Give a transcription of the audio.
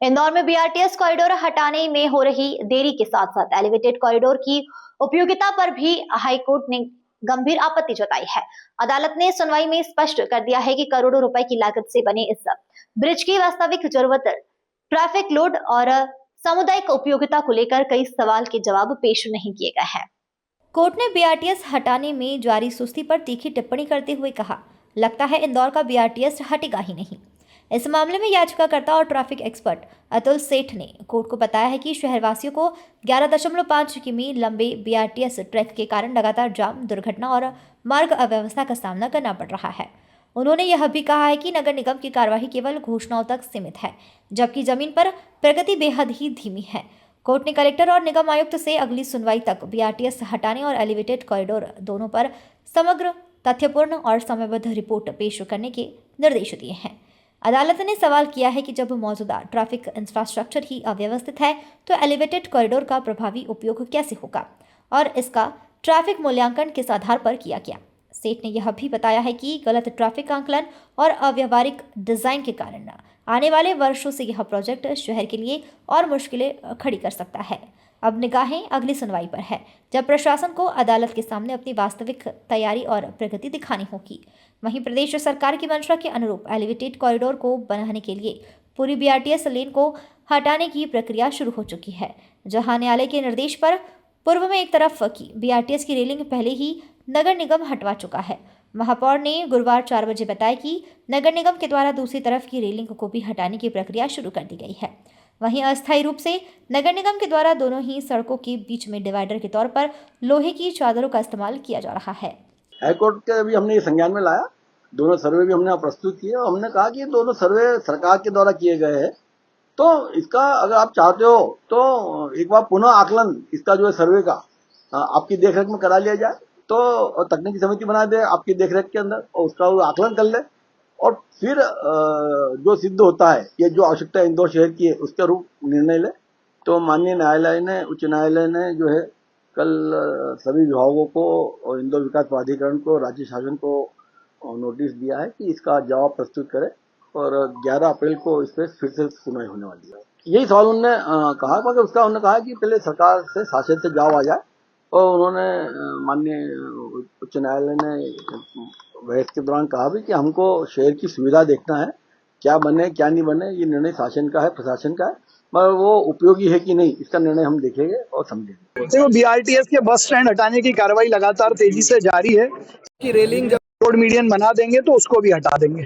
इंदौर में BRTS corridor हटाने में हो रही देरी के साथ साथ एलिवेटेड कॉरिडोर की उपयोगिता पर भी हाईकोर्ट ने गंभीर आपत्ति जताई है। अदालत ने सुनवाई में स्पष्ट कर दिया है कि करोड़ों रुपए की लागत से बने इस ब्रिज की वास्तविक जरूरत, ट्रैफिक लोड और सामुदायिक उपयोगिता को लेकर कई सवाल के जवाब पेश नहीं किए गए हैं। कोर्ट ने बीआरटीएस हटाने में जारी सुस्ती पर तीखी टिप्पणी करते हुए कहा, लगता है इंदौर का बीआरटीएस हटेगा ही नहीं। इस मामले में याचिकाकर्ता और ट्रैफिक एक्सपर्ट अतुल सेठ ने कोर्ट को बताया है कि शहरवासियों को 11.5 किमी लंबे बीआरटीएस ट्रैक के कारण लगातार जाम, दुर्घटना और मार्ग अव्यवस्था का सामना करना पड़ रहा है। उन्होंने यह भी कहा है कि नगर निगम की कार्यवाही केवल घोषणाओं तक सीमित है, जबकि जमीन पर प्रगति बेहद ही धीमी है। कोर्ट ने कलेक्टर और निगम आयुक्त से अगली सुनवाई तक बीआरटीएस हटाने और एलिवेटेड कॉरिडोर दोनों पर समग्र, तथ्यपूर्ण और समयबद्ध रिपोर्ट पेश करने के निर्देश दिए हैं। अदालत ने सवाल किया है कि जब मौजूदा ट्रैफिक इंफ्रास्ट्रक्चर ही अव्यवस्थित है तो एलिवेटेड कॉरिडोर का प्रभावी उपयोग कैसे होगा और इसका ट्रैफिक मूल्यांकन किस आधार पर किया गया। सेठ ने यह भी बताया है कि गलत ट्रैफिक आंकलन और अव्यवहारिक डिजाइन के कारण आने वाले वर्षों से यह प्रोजेक्ट शहर के लिए और मुश्किलें खड़ी कर सकता है। अब निगाहें अगली सुनवाई पर है, जब प्रशासन को अदालत के सामने अपनी वास्तविक तैयारी और प्रगति दिखानी होगी। वहीं प्रदेश सरकार की मंशा के अनुरूप एलिवेटेड कॉरिडोर को बनाने के लिए पूरी बीआरटीएस लेन को हटाने की प्रक्रिया शुरू हो चुकी है, जहां न्यायालय के निर्देश पर पूर्व में एक तरफ की बीआरटीएस की रेलिंग पहले ही नगर निगम हटवा चुका है। महापौर ने गुरुवार 4 बजे बताया कि नगर निगम के द्वारा दूसरी तरफ की रेलिंग को भी हटाने की प्रक्रिया शुरू कर दी गई है। वहीं अस्थायी रूप से नगर निगम के द्वारा दोनों ही सड़कों के बीच में डिवाइडर के तौर पर लोहे की चादरों का इस्तेमाल किया जा रहा है। हाईकोर्ट के भी हमने ये संज्ञान में लाया, दोनों सर्वे भी हमने प्रस्तुत किए और हमने कहा कि ये दोनों सर्वे सरकार के द्वारा किए गए हैं, तो इसका अगर आप चाहते हो तो एक बार पुनः आकलन इसका जो है सर्वे का आपकी देखरेख में करा लिया जाए, तो तकनीकी समिति बना दे आपकी देखरेख के अंदर और उसका आकलन कर ले और फिर जो सिद्ध होता है ये जो आवश्यकता इंदौर शहर की है उसके रूप निर्णय ले। तो माननीय न्यायालय ने, उच्च न्यायालय ने जो है कल सभी विभागों को और इंदौर विकास प्राधिकरण को, राज्य शासन को नोटिस दिया है कि इसका जवाब प्रस्तुत करे और 11 अप्रैल को इस पर फिर से सुनवाई होने वाली है। यही सवाल उन्होंने कहा, मगर उसका उन्होंने कहा कि पहले सरकार से शासन से जवाब आ जाए और उन्होंने माननीय उच्च न्यायालय ने बहस के दौरान कहा भी कि हमको शहर की सुविधा देखना है, क्या बने क्या नहीं बने ये निर्णय शासन का है, प्रशासन का है, मगर वो उपयोगी है कि नहीं इसका निर्णय हम देखेंगे और समझेंगे। देखो, बीआरटीएस के बस स्टैंड हटाने की कार्रवाई लगातार तेजी से जारी है कि रेलिंग जब रोड मीडियन बना देंगे तो उसको भी हटा देंगे।